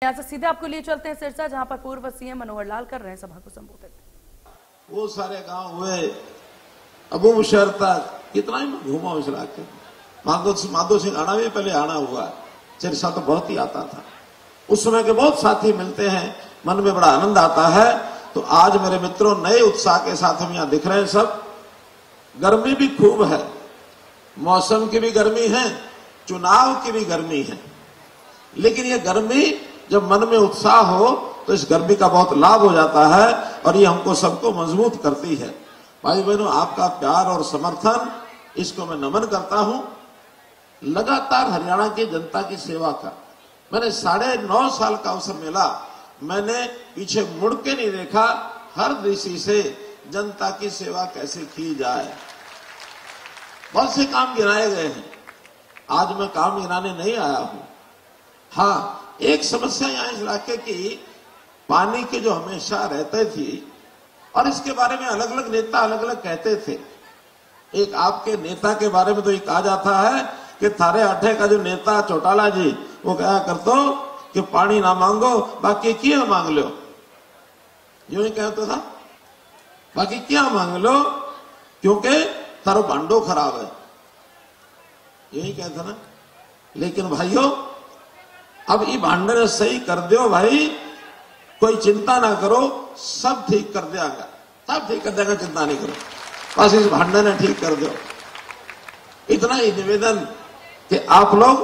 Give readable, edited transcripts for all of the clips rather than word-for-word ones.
यहाँ से सीधे आपको लिए चलते हैं सिरसा, जहां पर पूर्व सीएम मनोहर लाल कर रहे हैं सभा को संबोधित। वो सारे गांव हुए अबू शहर तक, कितना ही घूमा उस इलाके में। माधो सिंह आना भी पहले आना हुआ, सिरसा तो बहुत ही आता था। उस समय के बहुत साथी मिलते हैं, मन में बड़ा आनंद आता है। तो आज मेरे मित्रों नए उत्साह के साथ हम यहाँ दिख रहे हैं। सब गर्मी भी खूब है, मौसम की भी गर्मी है, चुनाव की भी गर्मी है, लेकिन ये गर्मी जब मन में उत्साह हो तो इस गर्मी का बहुत लाभ हो जाता है और ये हमको सबको मजबूत करती है। भाई बहनों, आपका प्यार और समर्थन, इसको मैं नमन करता हूं। लगातार हरियाणा की जनता की सेवा का मैंने 9.5 साल का अवसर मिला, मैंने पीछे मुड़ के नहीं देखा। हर दृष्टि से जनता की सेवा कैसे की जाए, बहुत से काम गिनाए गए हैं। आज मैं काम गिनाने नहीं आया हूं। हाँ, एक समस्या यहाँ इस इलाके की पानी की जो हमेशा रहते थी, और इसके बारे में अलग अलग नेता अलग अलग कहते थे। एक आपके नेता के बारे में तो ये कहा जाता है कि थारे अठे का जो नेता चौटाला जी, वो कहा करतो कि पानी ना मांगो बाकी क्या मांग लो। यूं ही कहता था, बाकी क्या मांग लो क्योंकि थारो भांडो खराब है, यही कहता ना। लेकिन भाइयों, अब ये भांडे सही कर दो भाई, कोई चिंता ना करो, सब ठीक कर देगा, सब ठीक कर देगा, चिंता नहीं करो, बस इस भांडे ने ठीक कर दो। इतना ही निवेदन कि आप लोग,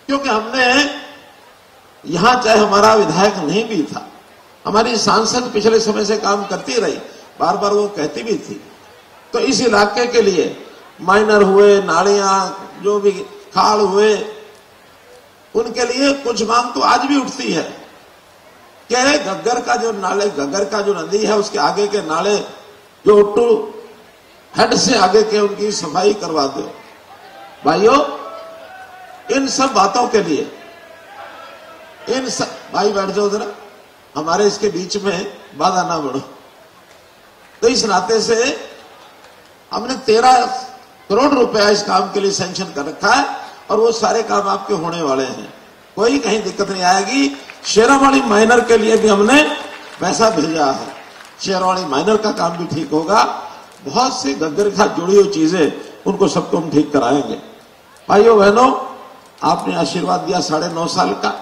क्योंकि हमने यहां चाहे हमारा विधायक नहीं भी था, हमारी सांसद पिछले समय से काम करती रही, बार बार वो कहती भी थी, तो इस इलाके के लिए माइनर हुए, नालियां जो भी खाल हुए, उनके लिए कुछ मांग तो आज भी उठती है कि घग्गर का जो नाले, घग्गर का जो नदी है, उसके आगे के नाले जो उट्टू हेड से आगे के, उनकी सफाई करवा दो। भाइयों, इन सब बातों के लिए इन सब, भाई बैठ जाओ जरा, हमारे इसके बीच में बाधा ना बढ़ो। तो इस नाते से हमने 13 करोड़ रुपया इस काम के लिए सैंक्शन कर रखा है और वो सारे काम आपके होने वाले हैं, कोई कहीं दिक्कत नहीं आएगी। शेरावाली माइनर के लिए भी हमने पैसा भेजा है, शेरावाली माइनर का काम भी ठीक होगा। बहुत सी घग्गर के साथ जुड़ी हुई चीजें, उनको सबको हम ठीक कराएंगे। भाइयों बहनों, आपने आशीर्वाद दिया 9.5 साल का,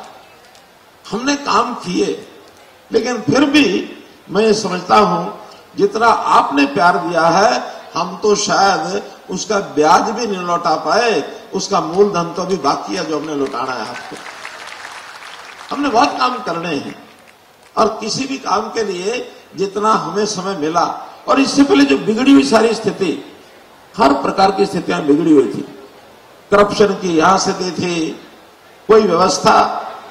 हमने काम किए, लेकिन फिर भी मैं ये समझता हूं जितना आपने प्यार दिया है, हम तो शायद उसका ब्याज भी नहीं लौटा पाए, उसका मूलधन तो भी बाकी है जो हमने लौटाना है आपको। हमने बहुत काम करने हैं और किसी भी काम के लिए जितना हमें समय मिला, और इससे पहले जो बिगड़ी हुई सारी स्थिति, हर प्रकार की स्थितियां बिगड़ी हुई थी, करप्शन की यहां से दी थी, कोई व्यवस्था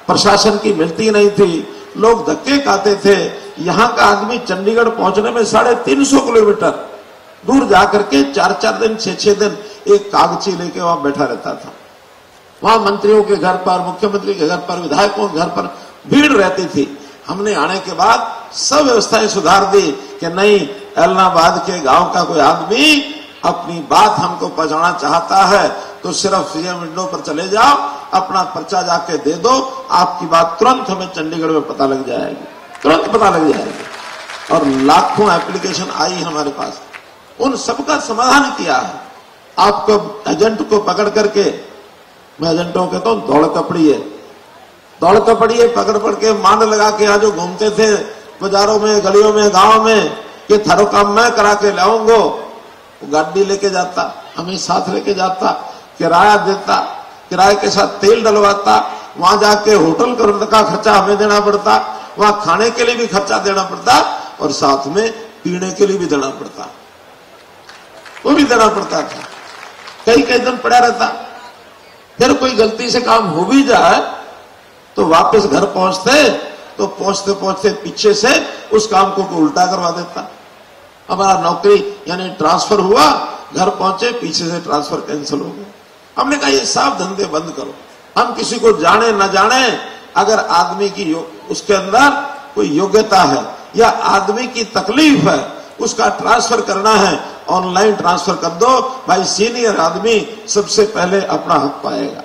प्रशासन की मिलती नहीं थी, लोग धक्के खाते थे। यहां का आदमी चंडीगढ़ पहुंचने में 350 किलोमीटर दूर जाकर के 4-4 दिन 6-6 दिन एक कागची लेके वहां बैठा रहता था। वहां मंत्रियों के घर पर, मुख्यमंत्री के घर पर, विधायकों के घर पर भीड़ रहती थी। हमने आने के बाद सब व्यवस्थाएं सुधार दी कि नहीं, एलनाबाद के गांव का कोई आदमी अपनी बात हमको पहुंचाना चाहता है तो सिर्फ सीएम विंडो पर चले जाओ, अपना पर्चा जाके दे दो, आपकी बात तुरंत हमें चंडीगढ़ में पता लग जाएगी, तुरंत पता लग जाएगी। और लाखों एप्लीकेशन आई हमारे पास, उन सबका समाधान किया है। आपको एजेंट को पकड़ करके, मैं एजेंटों को कहता हूं दौड़ कपड़िए, पकड़ के मांड लगा के यहाँ जो घूमते थे बाजारों में, गलियों में, गांव में, कि थारो काम मैं करा के लाऊंगा, वो गाड़ी लेके जाता, हमें साथ लेके जाता, किराया देता, किराए के साथ तेल डलवाता, वहां जाके होटल का खर्चा हमें देना पड़ता, वहां खाने के लिए भी खर्चा देना पड़ता, और साथ में पीने के लिए भी देना पड़ता, वो भी देना पड़ता था। कई दिन पड़ा रहता। फिर कोई गलती से काम हो भी जाए तो वापस घर पहुंचते तो पहुंचते पीछे से उस काम को उल्टा करवा देता। हमारा नौकरी यानी ट्रांसफर हुआ, घर पहुंचे, पीछे से ट्रांसफर कैंसिल हो गया। हमने कहा ये सब धंधे बंद करो। हम किसी को जाने न जाने, अगर आदमी की उसके अंदर कोई योग्यता है या आदमी की तकलीफ है, उसका ट्रांसफर करना है, ऑनलाइन ट्रांसफर कर दो भाई, सीनियर आदमी सबसे पहले अपना हक पाएगा।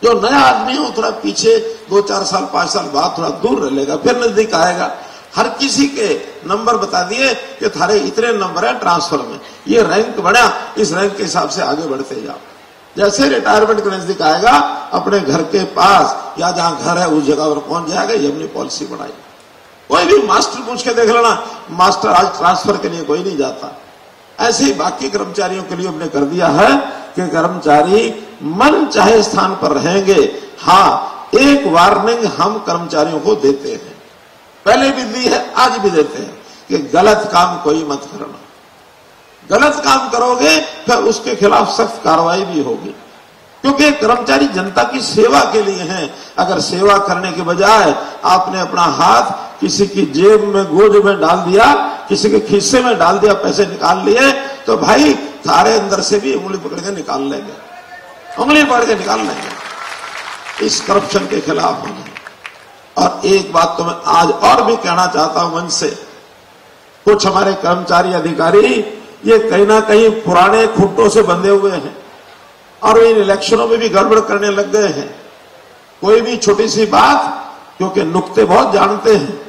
जो नया आदमी है वो थोड़ा पीछे 2-4 साल 5 साल बाद थोड़ा दूर रह लेगा, फिर नजदीक आएगा। हर किसी के नंबर बता दिए कि थारे इतने नंबर है ट्रांसफर में, ये रैंक बढ़ा, इस रैंक के हिसाब से आगे बढ़ते जाओ। जैसे रिटायरमेंट के नजदीक आएगा, अपने घर के पास या जहां घर है उस जगह पर पहुंच जाएगा। ये अपनी पॉलिसी बनाई। कोई भी मास्टर पूछ के देख लेना, मास्टर आज ट्रांसफर के लिए कोई नहीं जाता। ऐसे ही बाकी कर्मचारियों के लिए हमने कर दिया है कि कर्मचारी मन चाहे स्थान पर रहेंगे। हाँ, एक वार्निंग हम कर्मचारियों को देते हैं, पहले भी दी है, आज भी देते हैं कि गलत काम कोई मत करना। गलत काम करोगे फिर उसके खिलाफ सख्त कार्रवाई भी होगी, क्योंकि कर्मचारी जनता की सेवा के लिए हैं। अगर सेवा करने के बजाय आपने अपना हाथ किसी की जेब में गोद में डाल दिया, किसी के खीसे में डाल दिया, पैसे निकाल लिए, तो भाई थारे अंदर से भी उंगली पकड़ के निकाल लेंगे, उंगली पकड़ के निकाल लेंगे। इस करप्शन के खिलाफ हमें। और एक बात तो मैं आज और भी कहना चाहता हूं मंच से, कुछ हमारे कर्मचारी अधिकारी ये कहीं ना कहीं पुराने खुट्टों से बंधे हुए हैं और इन इलेक्शनों में भी गड़बड़ करने लग गए हैं। कोई भी छोटी सी बात, क्योंकि नुक्ते बहुत जानते हैं,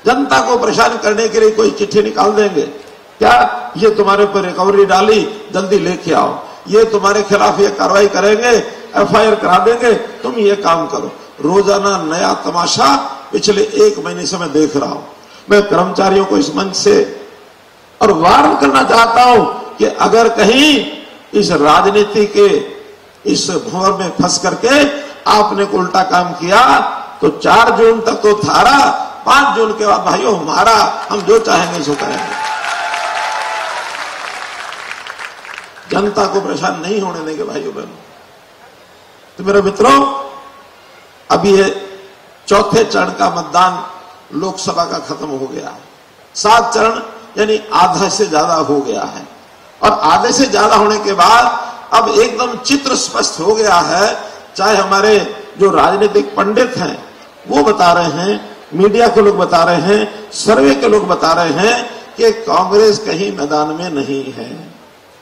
जनता को परेशान करने के लिए कोई चिट्ठी निकाल देंगे, क्या ये तुम्हारे पर रिकवरी डाली, जल्दी लेके आओ, ये तुम्हारे खिलाफ ये कार्रवाई करेंगे, एफआईआर करा देंगे, तुम ये काम करो। रोजाना नया तमाशा पिछले 1 महीने से मैं देख रहा हूं। मैं कर्मचारियों को इस मंच से और वार्न करना चाहता हूं कि अगर कहीं इस राजनीति के इस भंवर में फंस करके आपने को उल्टा काम किया तो 4 जून तक तो थारा, 5 जून के बाद भाइयों हमारा, हम जो चाहेंगे सो करेंगे। जनता को परेशान नहीं होने देंगे भाइयों बहनों। तो मेरे मित्रों, अभी ये चौथे चरण का मतदान लोकसभा का खत्म हो गया है। 7 चरण यानी आधा से ज्यादा हो गया है। और आधे से ज्यादा होने के बाद अब एकदम चित्र स्पष्ट हो गया है। चाहे हमारे जो राजनीतिक पंडित हैं वो बता रहे हैं, मीडिया के लोग बता रहे हैं, सर्वे के लोग बता रहे हैं कि कांग्रेस कहीं मैदान में नहीं है,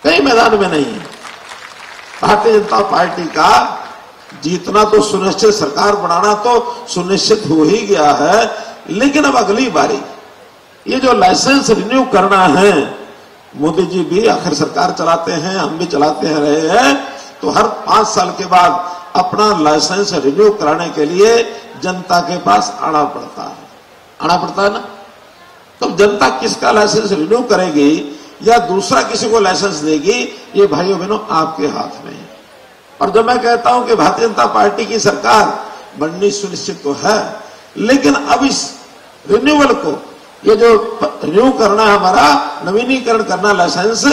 कहीं मैदान में नहीं है। भारतीय जनता पार्टी का जीतना तो सुनिश्चित, सरकार बनाना तो सुनिश्चित हो ही गया है, लेकिन अब अगली बारी ये जो लाइसेंस रिन्यू करना है, मोदी जी भी आखिर सरकार चलाते हैं, हम भी चलाते हैं रहे हैं, तो हर 5 साल के बाद अपना लाइसेंस रिन्यू कराने के लिए जनता के पास आना पड़ता है ना। तो जनता किसका लाइसेंस रिन्यू करेगी या दूसरा किसी को लाइसेंस देगी, ये भाइयों बहनों आपके हाथ में है। और जब मैं कहता हूं कि भारतीय जनता पार्टी की सरकार बननी सुनिश्चित तो है, लेकिन अब इस रिन्यूअल को, ये जो रिन्यू करना है हमारा, नवीनीकरण करना लाइसेंस,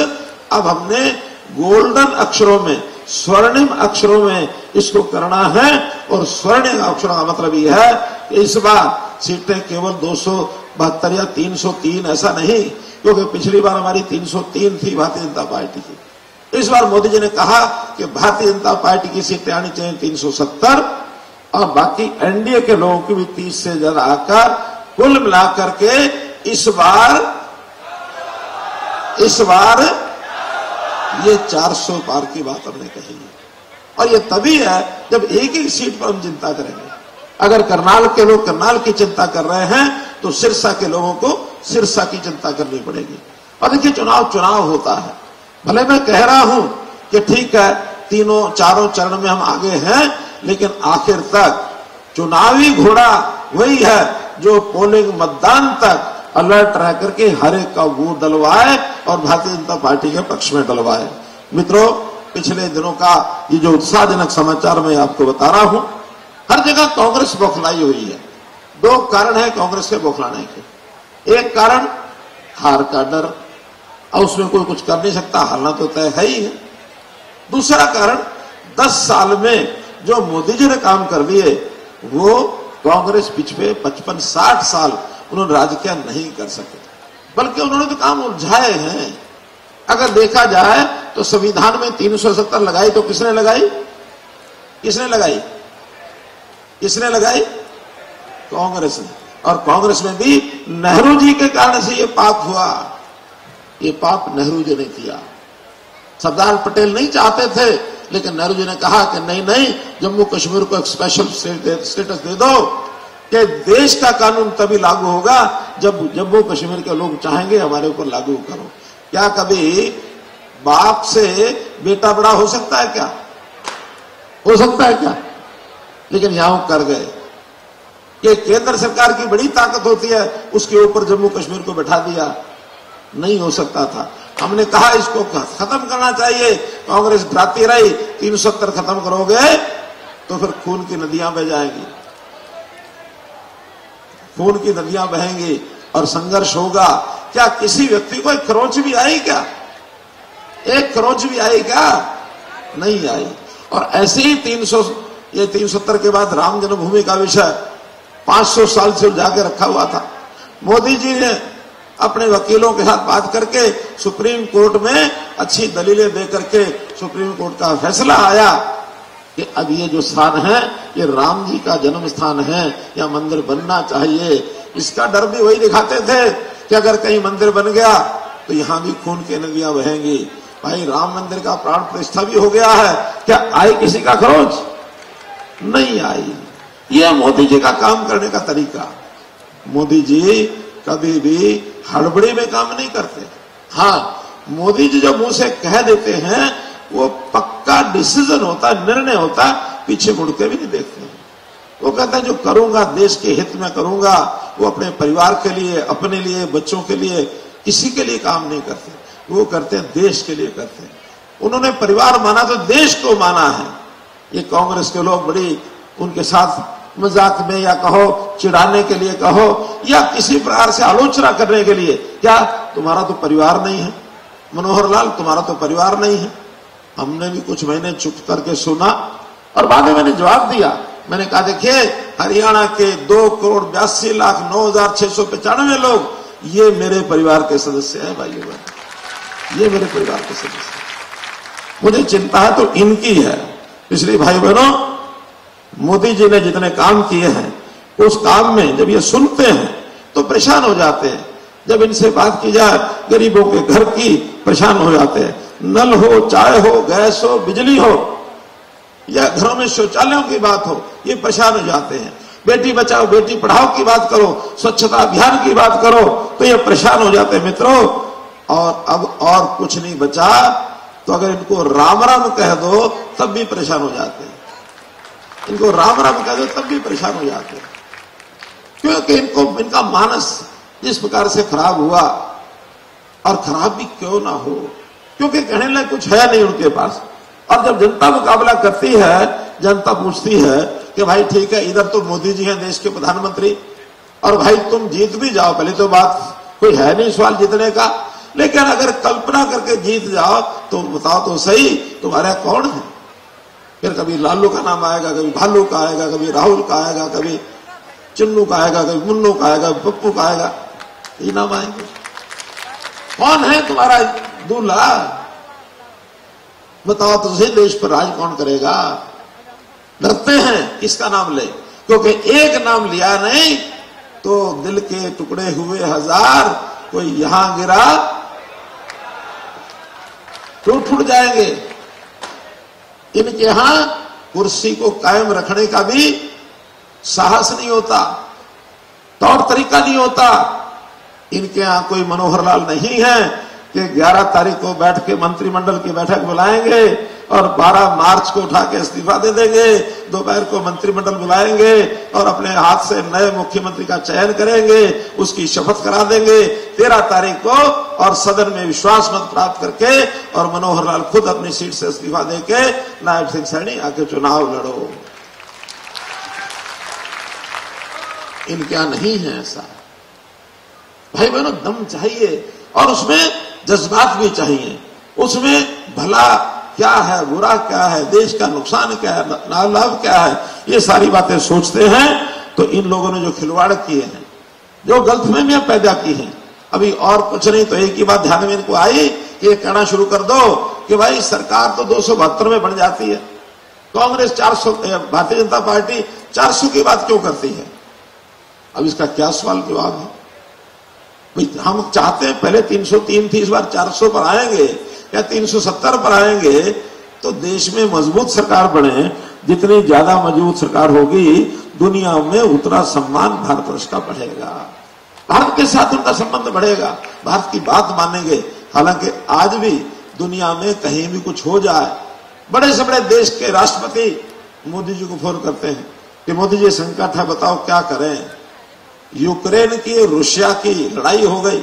अब हमने गोल्डन अक्षरों में, स्वर्णिम अक्षरों में इसको करना है। और स्वर्णिम अक्षरों का मतलब यह है कि इस बार सीटें केवल 272 या 303 ऐसा नहीं, क्योंकि पिछली बार हमारी 303 थी भारतीय जनता पार्टी की। इस बार मोदी जी ने कहा कि भारतीय जनता पार्टी की सीटें आनी चाहिए 370 और बाकी एनडीए के लोगों की भी 30 से ज्यादा आकर कुल मिलाकर के इस बार ये 400 पार की बात हमने कही है। और ये तभी है जब एक एक सीट पर हम चिंता करेंगे। अगर करनाल के लोग करनाल की चिंता कर रहे हैं तो सिरसा के लोगों को सिरसा की चिंता करनी पड़ेगी। और देखिए, चुनाव होता है। भले मैं कह रहा हूं कि ठीक है 3-4 चरण में हम आगे हैं, लेकिन आखिर तक चुनावी घोड़ा वही है जो पोलिंग मतदान तक अलर्ट रह करके हर एक का वोट डलवाए और भारतीय जनता पार्टी के पक्ष में डलवाए। मित्रों, पिछले दिनों का ये जो उत्साहजनक समाचार मैं आपको बता रहा हूं, हर जगह कांग्रेस बौखलाई हुई है। 2 कारण है कांग्रेस के बौखलाने के। एक कारण हार का डर, और उसमें कोई कुछ कर नहीं सकता, हारना तो तय है ही है। दूसरा कारण 10 साल में जो मोदी जी ने काम कर दिए वो कांग्रेस पिछले 55-60 साल उन्होंने राज किया नहीं कर सके, बल्कि उन्होंने तो काम उलझाए हैं। अगर देखा जाए तो संविधान में 370 लगाई तो किसने लगाई? कांग्रेस ने। और कांग्रेस में भी नेहरू जी के कारण से ये पाप हुआ। ये पाप नेहरू जी ने किया। सरदार पटेल नहीं चाहते थे, लेकिन नेहरू जी ने कहा कि नहीं नहीं, जम्मू कश्मीर को एक स्पेशल स्टेटस दे दो कि देश का कानून तभी लागू होगा जब जम्मू कश्मीर के लोग चाहेंगे हमारे ऊपर लागू करो। क्या कभी बाप से बेटा बड़ा हो सकता है क्या? हो सकता है क्या? लेकिन यहां कर गए कि केंद्र सरकार की बड़ी ताकत होती है, उसके ऊपर जम्मू कश्मीर को बैठा दिया। नहीं हो सकता था। हमने कहा इसको खत्म करना चाहिए, कांग्रेस डराती रही 370 खत्म करोगे तो फिर खून की नदियां बह जाएंगी, खून की नदियां बहेंगी और संघर्ष होगा। क्या किसी व्यक्ति को एक खरोंच भी आई क्या? एक खरोंच भी आई क्या? नहीं आई। और ऐसे ही 370 के बाद राम जन्मभूमि का विषय 500 साल से जाके रखा हुआ था। मोदी जी ने अपने वकीलों के साथ बात करके सुप्रीम कोर्ट में अच्छी दलीलें दे करके सुप्रीम कोर्ट का फैसला आया कि अब ये जो स्थान है ये राम जी का जन्म स्थान है, या मंदिर बनना चाहिए। इसका डर भी वही दिखाते थे कि अगर कहीं मंदिर बन गया तो यहां भी खून की नदियां बहेंगी। भाई राम मंदिर का प्राण प्रतिष्ठा भी हो गया है, क्या आई किसी का खरोच? नहीं आई। ये मोदी जी का काम करने का तरीका। मोदी जी कभी भी हड़बड़ी में काम नहीं करते। हाँ, मोदी जी जो मुंह से कह देते हैं वो पक्का डिसीजन होता है, निर्णय होता है, पीछे मुड़ के भी नहीं देखते। वो कहते हैं जो करूंगा देश के हित में करूंगा। वो अपने परिवार के लिए, अपने लिए, बच्चों के लिए, किसी के लिए काम नहीं करते। वो करते हैं देश के लिए करते हैं। उन्होंने परिवार माना तो देश को माना है। ये कांग्रेस के लोग बड़ी उनके साथ मजाक में या कहो चिढ़ाने के लिए कहो या किसी प्रकार से आलोचना करने के लिए, क्या तुम्हारा तो परिवार नहीं है मनोहर लाल, तुम्हारा तो परिवार नहीं है। हमने भी कुछ महीने चुप करके सुना और बाद में मैंने जवाब दिया। मैंने कहा देखिए, हरियाणा के 2,82,09,695 लोग ये मेरे परिवार के सदस्य हैं भाइयों, ये मेरे परिवार के सदस्य। मुझे चिंता है तो इनकी है। इसलिए भाई बहनों, मोदी जी ने जितने काम किए हैं उस काम में जब ये सुनते हैं तो परेशान हो जाते हैं। जब इनसे बात की जाए गरीबों के घर की, परेशान हो जाते हैं। नल हो, चाय हो, गैस हो, बिजली हो या घरों में शौचालयों की बात हो, ये परेशान हो जाते हैं। बेटी बचाओ बेटी पढ़ाओ की बात करो, स्वच्छता अभियान की बात करो तो ये परेशान हो जाते हैं मित्रों। और अब और कुछ नहीं बचा तो अगर इनको राम राम कह दो तब भी परेशान हो जाते हैं। इनको राम राम कह दो तब भी परेशान हो जाते हैं, क्योंकि इनका मानस जिस प्रकार से खराब हुआ, और खराब भी क्यों ना हो, क्योंकि कहने लायक कुछ है नहीं उनके पास। और जब जनता मुकाबला करती है, जनता पूछती है कि भाई ठीक है, इधर तो मोदी जी हैं देश के प्रधानमंत्री, और भाई तुम जीत भी जाओ, पहले तो बात कोई है नहीं सवाल जीतने का, लेकिन अगर कल्पना करके जीत जाओ तो बताओ तो सही तुम्हारा कौन है? फिर कभी लालू का नाम आएगा, कभी भालू का आएगा, कभी राहुल का आएगा, कभी चुन्नू का आएगा, कभी मुन्नू का आएगा, पप्पू का आएगा, ये नाम आएंगे। कौन है तुम्हारा दूल्हा? बताओ तो सही, देश पर राज कौन करेगा? डरते हैं किसका नाम ले, क्योंकि एक नाम लिया नहीं तो दिल के टुकड़े हुए हजार, कोई यहां गिरा टूट जाएंगे। इनके यहां कुर्सी को कायम रखने का भी साहस नहीं होता, तौर तरीका नहीं होता। इनके यहां कोई मनोहर लाल नहीं है कि 11 तारीख को बैठ के मंत्रिमंडल की बैठक बुलाएंगे और 12 मार्च को उठा के इस्तीफा दे देंगे, दोपहर को मंत्रिमंडल बुलाएंगे और अपने हाथ से नए मुख्यमंत्री का चयन करेंगे, उसकी शपथ करा देंगे 13 तारीख को, और सदन में विश्वास मत प्राप्त करके और मनोहर लाल खुद अपनी सीट से इस्तीफा देके नायब सिंह सैनी आके चुनाव लड़ो। इनके यहां नहीं है ऐसा। भाई बहनों, दम चाहिए और उसमें जज्बात भी चाहिए। उसमें भला क्या है, बुरा क्या है, देश का नुकसान क्या है, लाभ क्या है, ये सारी बातें सोचते हैं। तो इन लोगों ने जो खिलवाड़ किए हैं, जो गलतफहमियां पैदा की हैं, अभी और कुछ नहीं तो एक ही बात ध्यान में इनको आई कि ये कहना शुरू कर दो कि भाई सरकार तो 272 में बन जाती है, कांग्रेस 400, भारतीय जनता पार्टी 400 की बात क्यों करती है? अब इसका क्या सवाल जवाब है? भाई हम चाहते हैं पहले 303 थी, इस बार 400 पर आएंगे या 370 पर आएंगे, तो देश में मजबूत सरकार बने। जितनी ज्यादा मजबूत सरकार होगी दुनिया में उतना सम्मान भारतवर्ष का बढ़ेगा, भारत के साथ उनका संबंध बढ़ेगा, भारत की बात मानेंगे। हालांकि आज भी दुनिया में कहीं भी कुछ हो जाए, बड़े से बड़े देश के राष्ट्रपति मोदी जी को फोन करते हैं कि मोदी जी संकट है, बताओ क्या करें। यूक्रेन की रूसिया की लड़ाई हो गई,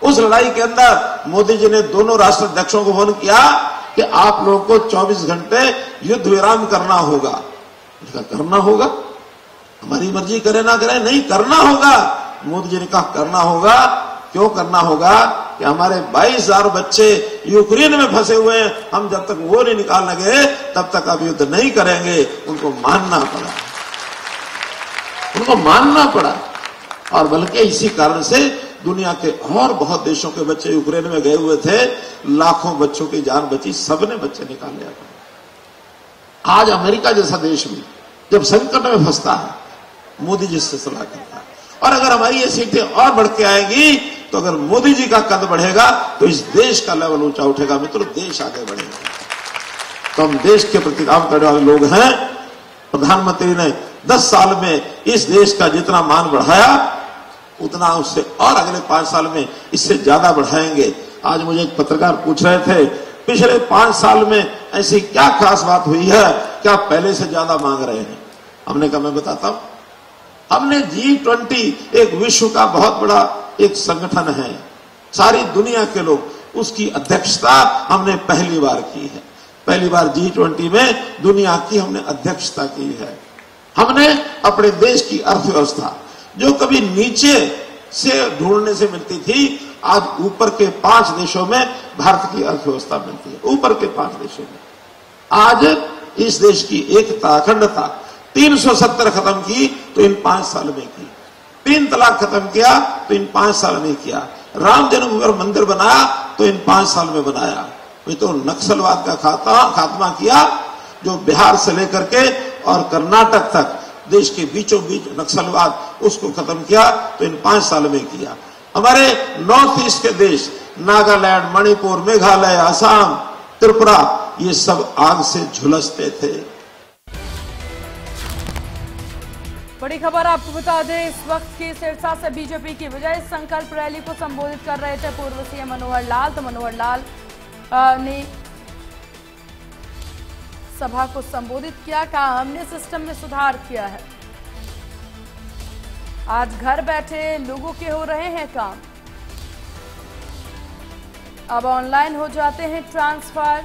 उस लड़ाई के अंदर मोदी जी ने दोनों राष्ट्राध्यक्षों को फोन किया कि आप लोगों को 24 घंटे युद्ध विराम करना होगा। करना होगा, हमारी मर्जी करे ना करे, नहीं करना होगा। मोदी जी ने कहा करना होगा। क्यों करना होगा? कि हमारे 22,000 बच्चे यूक्रेन में फंसे हुए हैं, हम जब तक वो नहीं निकाल लगे तब तक आप युद्ध नहीं करेंगे। उनको मानना पड़ा, उनको मानना पड़ा। और बल्कि इसी कारण से दुनिया के और बहुत देशों के बच्चे यूक्रेन में गए हुए थे, लाखों बच्चों की जान बची, सबने बच्चे निकाल लिया। आज अमेरिका जैसा देश भी जब संकट में फंसता है, मोदी जी से सलाह करता है। और अगर हमारी ये सीटें और बढ़ के आएगी तो अगर मोदी जी का कद बढ़ेगा तो इस देश का लेवल ऊंचा उठेगा। मित्रों, देश आगे बढ़ेगा। तो हम देश के प्रति काम करने वाले लोग हैं। प्रधानमंत्री ने 10 साल में इस देश का जितना मान बढ़ाया उतना उससे और अगले 5 साल में इससे ज्यादा बढ़ाएंगे। आज मुझे एक पत्रकार पूछ रहे थे, पिछले 5 साल में ऐसी क्या खास बात हुई है कि आप पहले से ज्यादा मांग रहे हैं? हमने कहा मैं बताता हूं। हमने G20 एक विश्व का बहुत बड़ा एक संगठन है, सारी दुनिया के लोग, उसकी अध्यक्षता हमने पहली बार की है। पहली बार G20 में दुनिया की हमने अध्यक्षता की है। हमने अपने देश की अर्थव्यवस्था जो कभी नीचे से ढूंढने से मिलती थी, आज ऊपर के 5 देशों में भारत की अर्थव्यवस्था मिलती है। ऊपर के 5 देशों में आज इस देश की एकता, अखंडता 370 खत्म की तो इन 5 साल में की, 3 तलाक खत्म किया तो इन 5 साल में किया, राम जन्मभूमि मंदिर बनाया तो इन 5 साल में बनाया। ये तो नक्सलवाद का खात्मा किया, जो बिहार से लेकर के और कर्नाटक तक देश के बीचों बीच नक्सलवाद, उसको खत्म किया तो इन 5 साल में किया। हमारे नॉर्थ ईस्ट के देश नागालैंड, मणिपुर, मेघालय, असम, त्रिपुरा, ये सब आग से झुलसते थे। बड़ी खबर आपको बता दें, इस वक्त की सिरसा से बीजेपी की विजय संकल्प रैली को संबोधित कर रहे थे पूर्व सीएम मनोहर लाल। तो मनोहर लाल ने सभा को संबोधित किया, कहा हमने सिस्टम में सुधार किया है, आज घर बैठे लोगों के हो रहे हैं काम, अब ऑनलाइन हो जाते हैं ट्रांसफर,